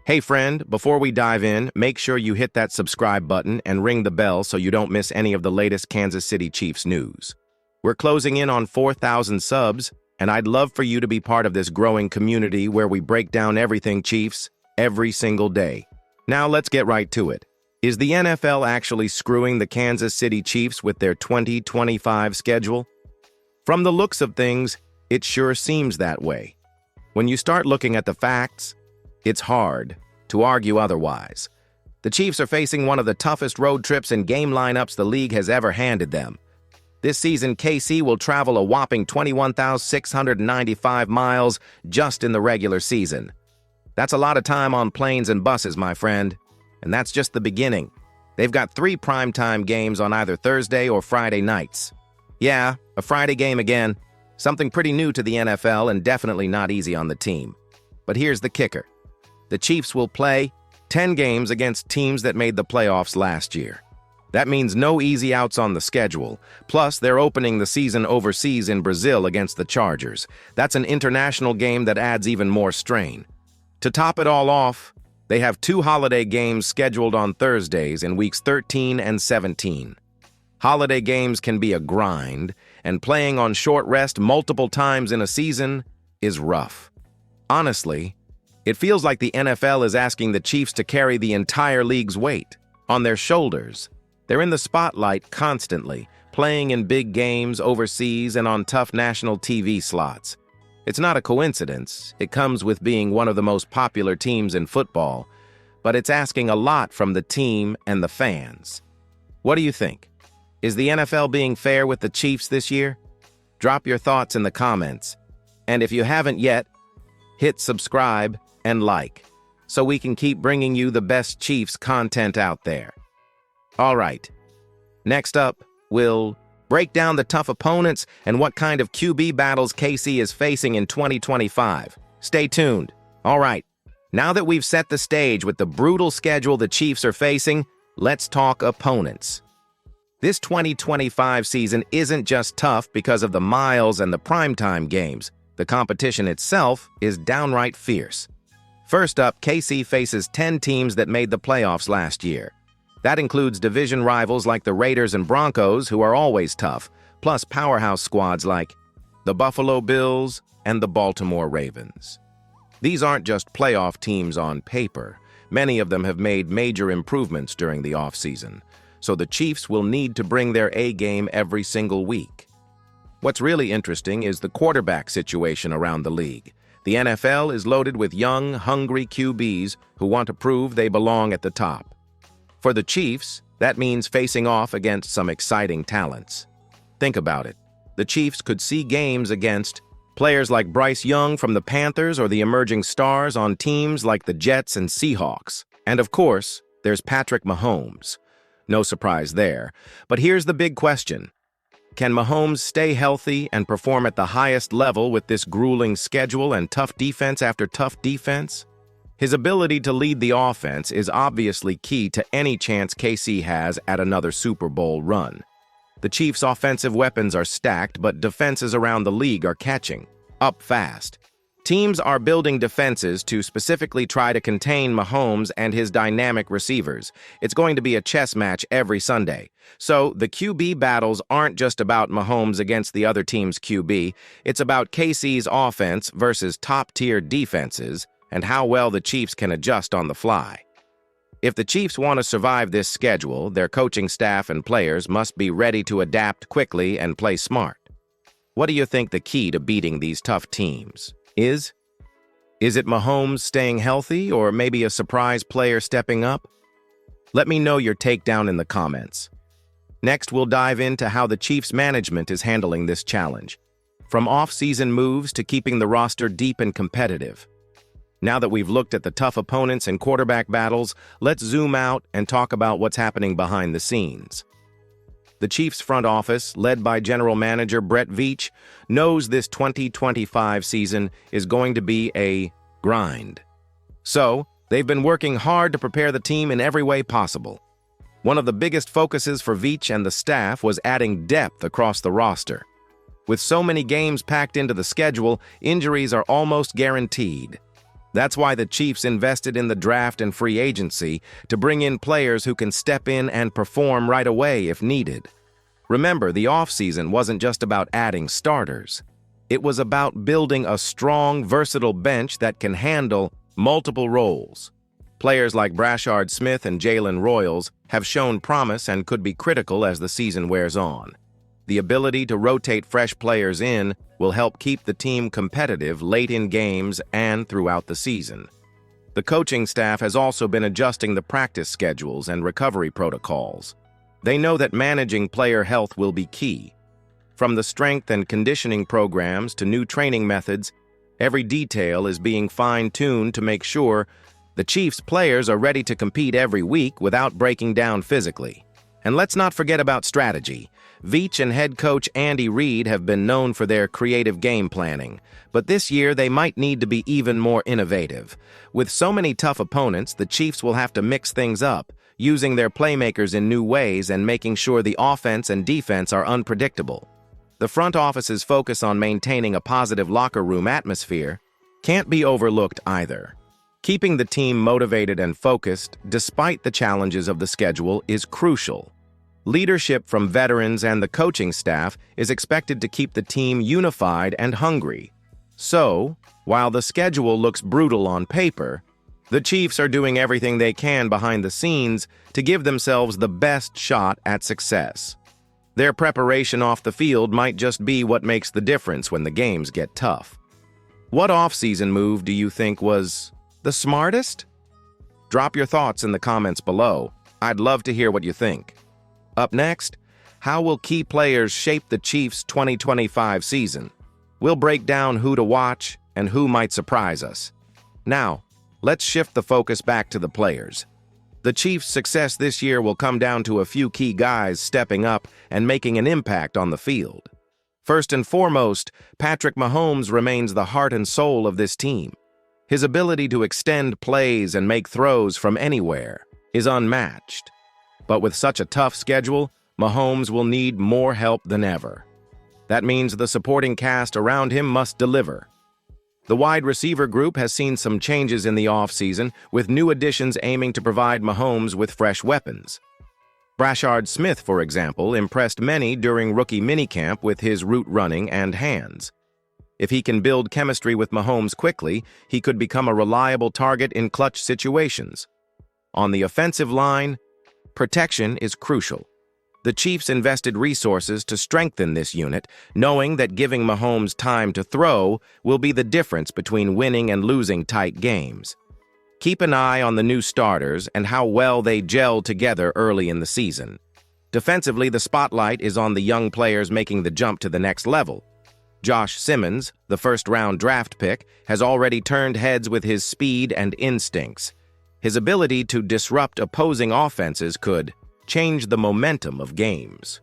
Hey friend, before we dive in, make sure you hit that subscribe button and ring the bell so you don't miss any of the latest Kansas City Chiefs news. We're closing in on 4,000 subs, and I'd love for you to be part of this growing community where we break down everything Chiefs every single day. Now let's get right to it. Is the NFL actually screwing the Kansas City Chiefs with their 2025 schedule? From the looks of things, it sure seems that way. When you start looking at the facts, it's hard to argue otherwise. The Chiefs are facing one of the toughest road trips and game lineups the league has ever handed them. This season, KC will travel a whopping 21,695 miles just in the regular season. That's a lot of time on planes and buses, my friend. And that's just the beginning. They've got 3 primetime games on either Thursday or Friday nights. Yeah, a Friday game again. Something pretty new to the NFL and definitely not easy on the team. But here's the kicker. The Chiefs will play 10 games against teams that made the playoffs last year. That means no easy outs on the schedule. Plus, they're opening the season overseas in Brazil against the Chargers. That's an international game that adds even more strain. To top it all off, they have 2 holiday games scheduled on Thursdays in weeks 13 and 17. Holiday games can be a grind, and playing on short rest multiple times in a season is rough. Honestly, it feels like the NFL is asking the Chiefs to carry the entire league's weight on their shoulders. They're in the spotlight constantly, playing in big games overseas and on tough national TV slots. It's not a coincidence. It comes with being one of the most popular teams in football, but it's asking a lot from the team and the fans. What do you think? Is the NFL being fair with the Chiefs this year? Drop your thoughts in the comments. And if you haven't yet, hit subscribe and like, so we can keep bringing you the best Chiefs content out there. All right, next up, we'll break down the tough opponents and what kind of QB battles KC is facing in 2025. Stay tuned. All right, now that we've set the stage with the brutal schedule the Chiefs are facing, let's talk opponents. This 2025 season isn't just tough because of the miles and the primetime games. The competition itself is downright fierce. First up, KC faces 10 teams that made the playoffs last year. That includes division rivals like the Raiders and Broncos, who are always tough, plus powerhouse squads like the Buffalo Bills and the Baltimore Ravens. These aren't just playoff teams on paper. Many of them have made major improvements during the offseason, so the Chiefs will need to bring their A-game every single week. What's really interesting is the quarterback situation around the league. The NFL is loaded with young, hungry QBs who want to prove they belong at the top. For the Chiefs, that means facing off against some exciting talents. Think about it. The Chiefs could see games against players like Bryce Young from the Panthers or the emerging stars on teams like the Jets and Seahawks. And of course, there's Patrick Mahomes. No surprise there. But here's the big question. Can Mahomes stay healthy and perform at the highest level with this grueling schedule and tough defense after tough defense? His ability to lead the offense is obviously key to any chance KC has at another Super Bowl run. The Chiefs' offensive weapons are stacked, but defenses around the league are catching up fast. Teams are building defenses to specifically try to contain Mahomes and his dynamic receivers. It's going to be a chess match every Sunday. So the QB battles aren't just about Mahomes against the other team's QB. It's about KC's offense versus top-tier defenses and how well the Chiefs can adjust on the fly. If the Chiefs want to survive this schedule, their coaching staff and players must be ready to adapt quickly and play smart. What do you think the key to beating these tough teams is? Is it Mahomes staying healthy or maybe a surprise player stepping up? Let me know your take down in the comments. Next, we'll dive into how the Chiefs management is handling this challenge, from off-season moves to keeping the roster deep and competitive. Now that we've looked at the tough opponents and quarterback battles, let's zoom out and talk about what's happening behind the scenes. The Chiefs front office, led by General Manager Brett Veach, knows this 2025 season is going to be a grind. So, they've been working hard to prepare the team in every way possible. One of the biggest focuses for Veach and the staff was adding depth across the roster. With so many games packed into the schedule, injuries are almost guaranteed. That's why the Chiefs invested in the draft and free agency to bring in players who can step in and perform right away if needed. Remember, the offseason wasn't just about adding starters. It was about building a strong, versatile bench that can handle multiple roles. Players like Brashard Smith and Jalen Royals have shown promise and could be critical as the season wears on. The ability to rotate fresh players in will help keep the team competitive late in games and throughout the season. The coaching staff has also been adjusting the practice schedules and recovery protocols. They know that managing player health will be key. From the strength and conditioning programs to new training methods, every detail is being fine-tuned to make sure the Chiefs players are ready to compete every week without breaking down physically. And let's not forget about strategy. Veach and head coach Andy Reid have been known for their creative game planning, but this year they might need to be even more innovative. With so many tough opponents, the Chiefs will have to mix things up, using their playmakers in new ways and making sure the offense and defense are unpredictable. The front office's focus on maintaining a positive locker room atmosphere can't be overlooked either. Keeping the team motivated and focused, despite the challenges of the schedule, is crucial. Leadership from veterans and the coaching staff is expected to keep the team unified and hungry. So, while the schedule looks brutal on paper, the Chiefs are doing everything they can behind the scenes to give themselves the best shot at success. Their preparation off the field might just be what makes the difference when the games get tough. What off-season move do you think was the smartest? Drop your thoughts in the comments below. I'd love to hear what you think. Up next, how will key players shape the Chiefs' 2025 season? We'll break down who to watch and who might surprise us. Now, let's shift the focus back to the players. The Chiefs' success this year will come down to a few key guys stepping up and making an impact on the field. First and foremost, Patrick Mahomes remains the heart and soul of this team. His ability to extend plays and make throws from anywhere is unmatched. But with such a tough schedule, Mahomes will need more help than ever. That means the supporting cast around him must deliver. The wide receiver group has seen some changes in the offseason, with new additions aiming to provide Mahomes with fresh weapons. Brashard Smith, for example, impressed many during rookie minicamp with his route running and hands. If he can build chemistry with Mahomes quickly, he could become a reliable target in clutch situations. On the offensive line, protection is crucial. The Chiefs invested resources to strengthen this unit, knowing that giving Mahomes time to throw will be the difference between winning and losing tight games. Keep an eye on the new starters and how well they gel together early in the season. Defensively, the spotlight is on the young players making the jump to the next level. Josh Simmons, the first-round draft pick, has already turned heads with his speed and instincts. His ability to disrupt opposing offenses could change the momentum of games.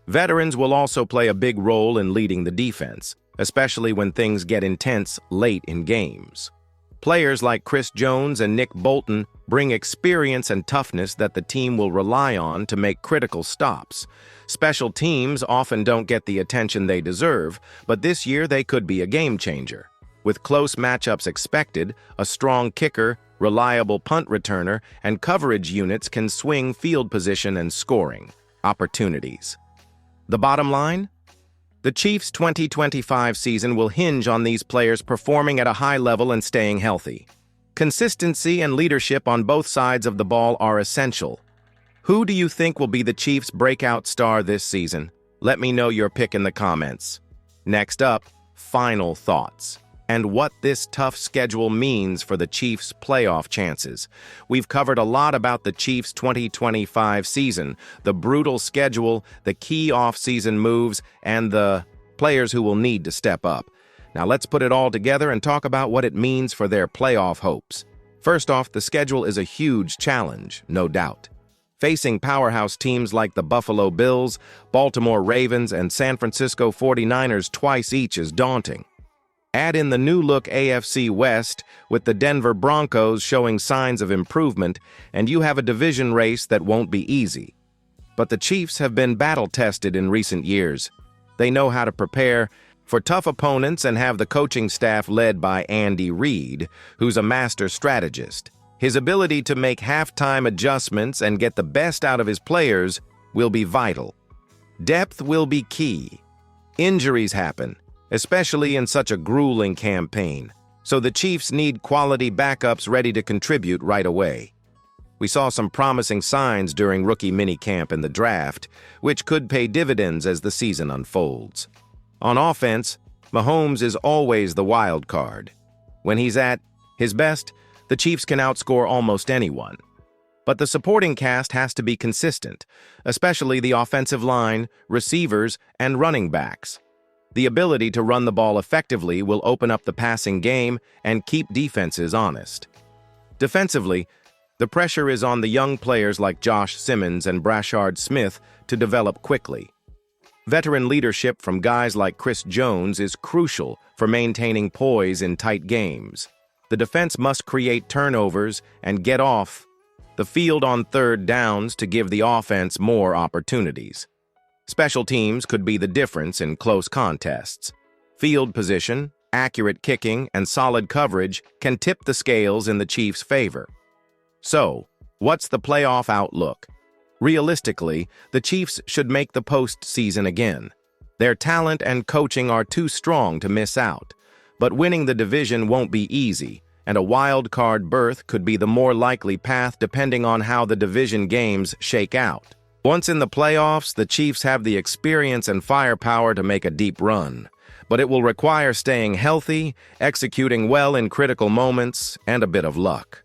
Veterans will also play a big role in leading the defense, especially when things get intense late in games. Players like Chris Jones and Nick Bolton bring experience and toughness that the team will rely on to make critical stops. Special teams often don't get the attention they deserve, but this year they could be a game changer. With close matchups expected, a strong kicker, reliable punt returner, and coverage units can swing field position and scoring opportunities. The bottom line? The Chiefs' 2025 season will hinge on these players performing at a high level and staying healthy. Consistency and leadership on both sides of the ball are essential. Who do you think will be the Chiefs' breakout star this season? Let me know your pick in the comments. Next up, final thoughts and what this tough schedule means for the Chiefs' playoff chances. We've covered a lot about the Chiefs' 2025 season, the brutal schedule, the key off-season moves, and the players who will need to step up. Now let's put it all together and talk about what it means for their playoff hopes. First off, the schedule is a huge challenge, no doubt. Facing powerhouse teams like the Buffalo Bills, Baltimore Ravens, and San Francisco 49ers twice each is daunting. Add in the new-look AFC West, with the Denver Broncos showing signs of improvement, and you have a division race that won't be easy. But the Chiefs have been battle-tested in recent years. They know how to prepare for tough opponents and have the coaching staff led by Andy Reid, who's a master strategist. His ability to make halftime adjustments and get the best out of his players will be vital. Depth will be key. Injuries happen, especially in such a grueling campaign, so the Chiefs need quality backups ready to contribute right away. We saw some promising signs during rookie minicamp and the draft, which could pay dividends as the season unfolds. On offense, Mahomes is always the wild card. When he's at his best, the Chiefs can outscore almost anyone. But the supporting cast has to be consistent, especially the offensive line, receivers, and running backs. The ability to run the ball effectively will open up the passing game and keep defenses honest. Defensively, the pressure is on the young players like Josh Simmons and Brashard Smith to develop quickly. Veteran leadership from guys like Chris Jones is crucial for maintaining poise in tight games. The defense must create turnovers and get off the field on third downs to give the offense more opportunities. Special teams could be the difference in close contests. Field position, accurate kicking, and solid coverage can tip the scales in the Chiefs' favor. So, what's the playoff outlook? Realistically, the Chiefs should make the postseason again. Their talent and coaching are too strong to miss out, but winning the division won't be easy, and a wild card berth could be the more likely path depending on how the division games shake out. Once in the playoffs, the Chiefs have the experience and firepower to make a deep run, but it will require staying healthy, executing well in critical moments, and a bit of luck.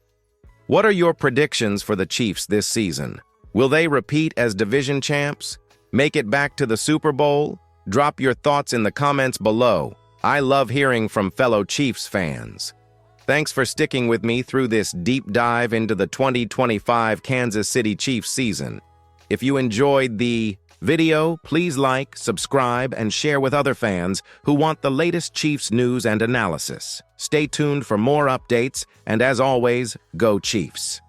What are your predictions for the Chiefs this season? Will they repeat as division champs? Make it back to the Super Bowl? Drop your thoughts in the comments below. I love hearing from fellow Chiefs fans. Thanks for sticking with me through this deep dive into the 2025 Kansas City Chiefs season. If you enjoyed the video, please like, subscribe, and share with other fans who want the latest Chiefs news and analysis. Stay tuned for more updates, and as always, go Chiefs!